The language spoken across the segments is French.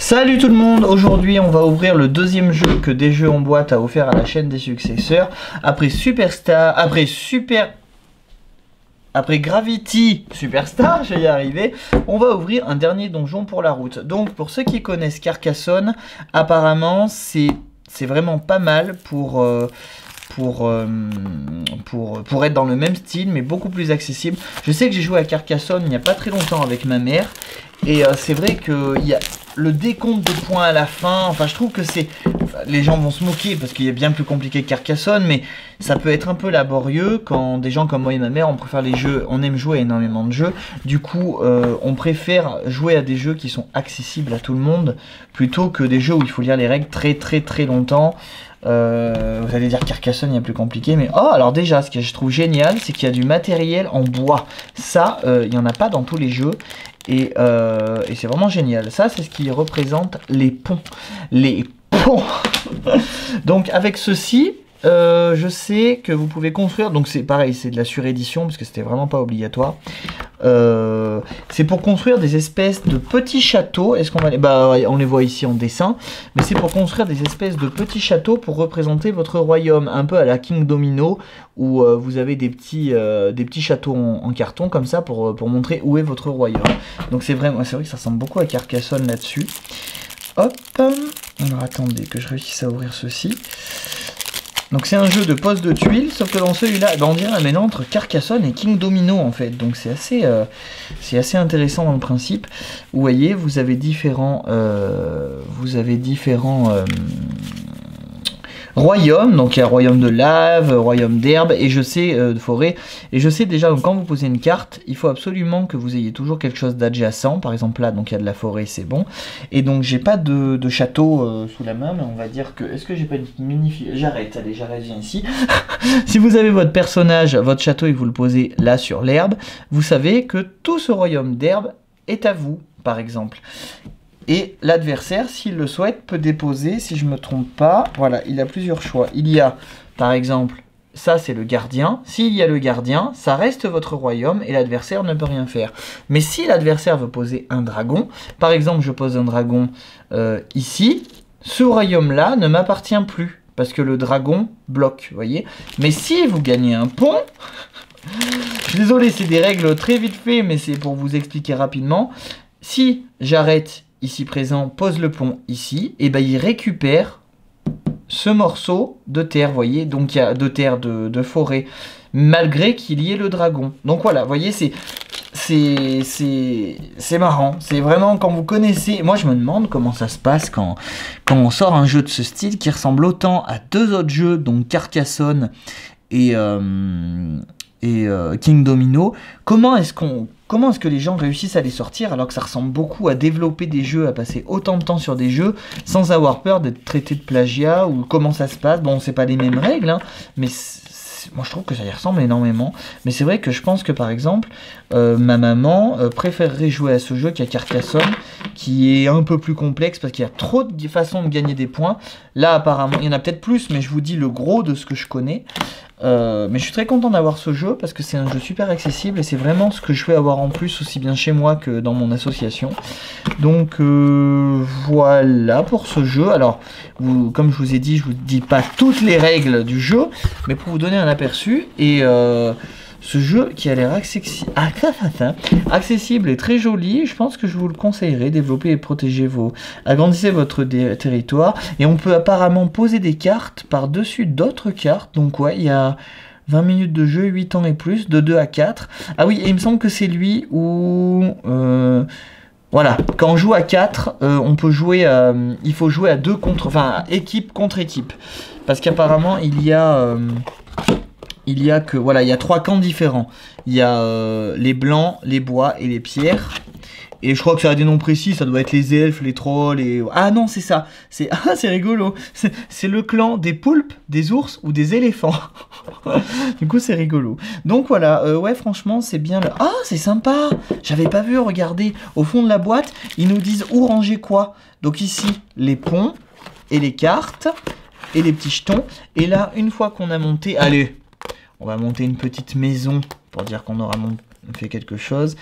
Salut tout le monde, aujourd'hui on va ouvrir le deuxième jeu que Des Jeux en boîte a offert à la chaîne des successeurs. Après Gravity Superstar, je vais y arriver, on va ouvrir un dernier donjon pour la route. Donc pour ceux qui connaissent Carcassonne, apparemment c'est vraiment pas mal pour être dans le même style mais beaucoup plus accessible. Je sais que j'ai joué à Carcassonne il n'y a pas très longtemps avec ma mère et c'est vrai qu'il y a le décompte de points à la fin, enfin je trouve que c'est... Les gens vont se moquer parce qu'il est bien plus compliqué que Carcassonne, mais ça peut être un peu laborieux quand des gens comme moi et ma mère, on préfère les jeux, on aime jouer à énormément de jeux, du coup on préfère jouer à des jeux qui sont accessibles à tout le monde, plutôt que des jeux où il faut lire les règles très longtemps. Vous allez dire Carcassonne il y a plus compliqué, mais oh, alors déjà ce que je trouve génial c'est qu'il y a du matériel en bois, ça il n'y en a pas dans tous les jeux et c'est vraiment génial. Ça c'est ce qui représente les ponts, donc avec ceci je sais que vous pouvez construire, donc c'est pareil, c'est de la surédition parce que c'était vraiment pas obligatoire. C'est pour construire des espèces de petits châteaux. Est-ce qu'on va les... on les voit ici en dessin, mais c'est pour construire des espèces de petits châteaux pour représenter votre royaume, un peu à la King Domino, où vous avez des petits châteaux en carton comme ça pour montrer où est votre royaume. Donc c'est vrai que ça ressemble beaucoup à Carcassonne là-dessus. Hop, alors attendez que je réussisse à ouvrir ceci. Donc c'est un jeu de pose de tuiles, sauf que dans celui-là, on dirait un mélange entre Carcassonne et King Domino en fait. Donc c'est assez intéressant dans le principe. Vous voyez, vous avez différents royaume, donc il y a royaume de lave, royaume d'herbe, et je sais, de forêt, et je sais déjà, donc quand vous posez une carte, il faut absolument que vous ayez toujours quelque chose d'adjacent, par exemple là, donc il y a de la forêt, c'est bon, et donc j'ai pas de château sous la main, mais on va dire que, est-ce que j'ai pas une mini... J'arrête, allez, j'arrête, viens ici. Si vous avez votre personnage, votre château, et vous le posez là sur l'herbe, vous savez que tout ce royaume d'herbe est à vous, par exemple. Et l'adversaire, s'il le souhaite, peut déposer, si je ne me trompe pas, voilà, il a plusieurs choix. Il y a, par exemple, ça c'est le gardien. S'il y a le gardien, ça reste votre royaume et l'adversaire ne peut rien faire. Mais si l'adversaire veut poser un dragon, par exemple, je pose un dragon ici, ce royaume-là ne m'appartient plus, parce que le dragon bloque, vous voyez. Mais si vous gagnez un pont... Je suis désolé, c'est des règles très vite fait, mais c'est pour vous expliquer rapidement. Si j'arrête... ici présent, pose le pont ici, et ben il récupère ce morceau de terre, vous voyez, donc il y a de terre de forêt, malgré qu'il y ait le dragon. Donc voilà, vous voyez, c'est marrant, c'est vraiment quand vous connaissez, moi je me demande comment ça se passe quand on sort un jeu de ce style qui ressemble autant à deux autres jeux, donc Carcassonne et King Domino. Comment est-ce que les gens réussissent à les sortir alors que ça ressemble beaucoup à développer des jeux, à passer autant de temps sur des jeux sans avoir peur d'être traité de plagiat, ou comment ça se passe? Bon, c'est pas les mêmes règles, hein, mais moi je trouve que ça y ressemble énormément. Mais c'est vrai que je pense que par exemple, ma maman préférerait jouer à ce jeu qu'à Carcassonne, qui est un peu plus complexe parce qu'il y a trop de façons de gagner des points. Là apparemment, il y en a peut-être plus, mais je vous dis le gros de ce que je connais. Mais je suis très content d'avoir ce jeu parce que c'est un jeu super accessible et c'est vraiment ce que je vais avoir en plus aussi bien chez moi que dans mon association. Donc voilà pour ce jeu. Alors comme je vous ai dit, je vous dis pas toutes les règles du jeu, mais pour vous donner un aperçu. Et ce jeu qui a l'air accessible et très joli, je pense que je vous le conseillerais. Développez et protégez agrandissez votre territoire. Et on peut apparemment poser des cartes par-dessus d'autres cartes. Donc ouais, il y a 20 minutes de jeu, 8 ans et plus, de 2 à 4. Ah oui, et il me semble que c'est lui où... voilà, quand on joue à 4, on peut jouer, il faut jouer à 2 contre... Enfin, équipe contre équipe. Parce qu'apparemment, il y a 3 camps différents. Il y a les blancs, les bois et les pierres. Et je crois que ça a des noms précis, ça doit être les elfes, les trolls, et... Ah non, c'est ça. C'est rigolo. C'est le clan des poulpes, des ours ou des éléphants. Du coup, c'est rigolo. Donc voilà, ouais, franchement, c'est bien. Ah, c'est sympa. J'avais pas vu, regardez. Au fond de la boîte, ils nous disent où ranger quoi. Donc ici, les ponts et les cartes et les petits jetons. Et là, une fois qu'on a monté... Allez, on va monter une petite maison pour dire qu'on aura fait quelque chose.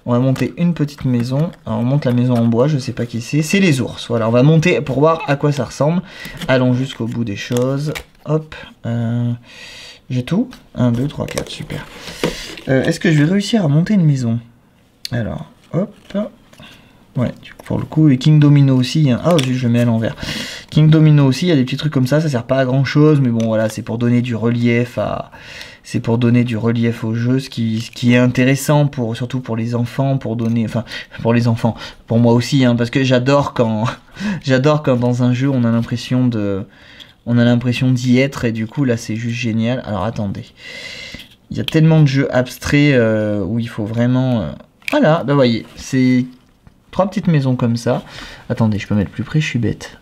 On va monter une petite maison. Alors, on monte la maison en bois, je sais pas qui c'est. C'est les ours. Voilà, on va monter pour voir à quoi ça ressemble. Allons jusqu'au bout des choses. Hop. J'ai tout. 1, 2, 3, 4, super. Est-ce que je vais réussir à monter une maison? Alors, hop. Ouais, pour le coup, et King Domino aussi. Hein. Ah, je le mets à l'envers. King Domino aussi, il y a des petits trucs comme ça sert pas à grand chose, mais bon, voilà, c'est pour donner du relief à. C'est pour donner du relief au jeu, ce qui est intéressant, surtout pour les enfants, pour donner. Enfin, pour les enfants. Pour moi aussi, hein, parce que j'adore quand. J'adore quand dans un jeu on a l'impression d'y être, et du coup là c'est juste génial. Alors attendez. Il y a tellement de jeux abstraits où il faut vraiment. Voilà, bah voyez, c'est 3 petites maisons comme ça. Attendez, je peux mettre plus près, je suis bête.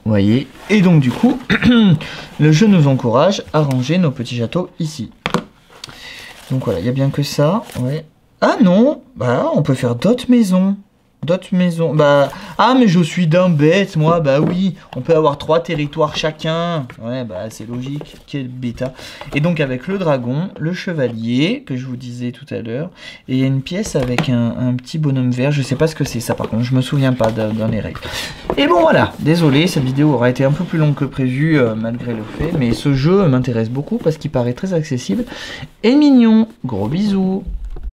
Vous voyez. Et donc du coup, le jeu nous encourage à ranger nos petits châteaux ici. Donc voilà, il n'y a bien que ça. Ouais. Ah non, bah on peut faire d'autres maisons. D'autres maisons. Bah. Ah mais je suis d'un bête, moi. Bah oui. On peut avoir 3 territoires chacun. Ouais, bah c'est logique. Quel bêta. Et donc avec le dragon, le chevalier, que je vous disais tout à l'heure. Et il y a une pièce avec un petit bonhomme vert. Je sais pas ce que c'est ça par contre. Je me souviens pas dans les règles. Et bon voilà. Désolé, cette vidéo aura été un peu plus longue que prévu malgré le fait. Mais ce jeu m'intéresse beaucoup parce qu'il paraît très accessible et mignon. Gros bisous.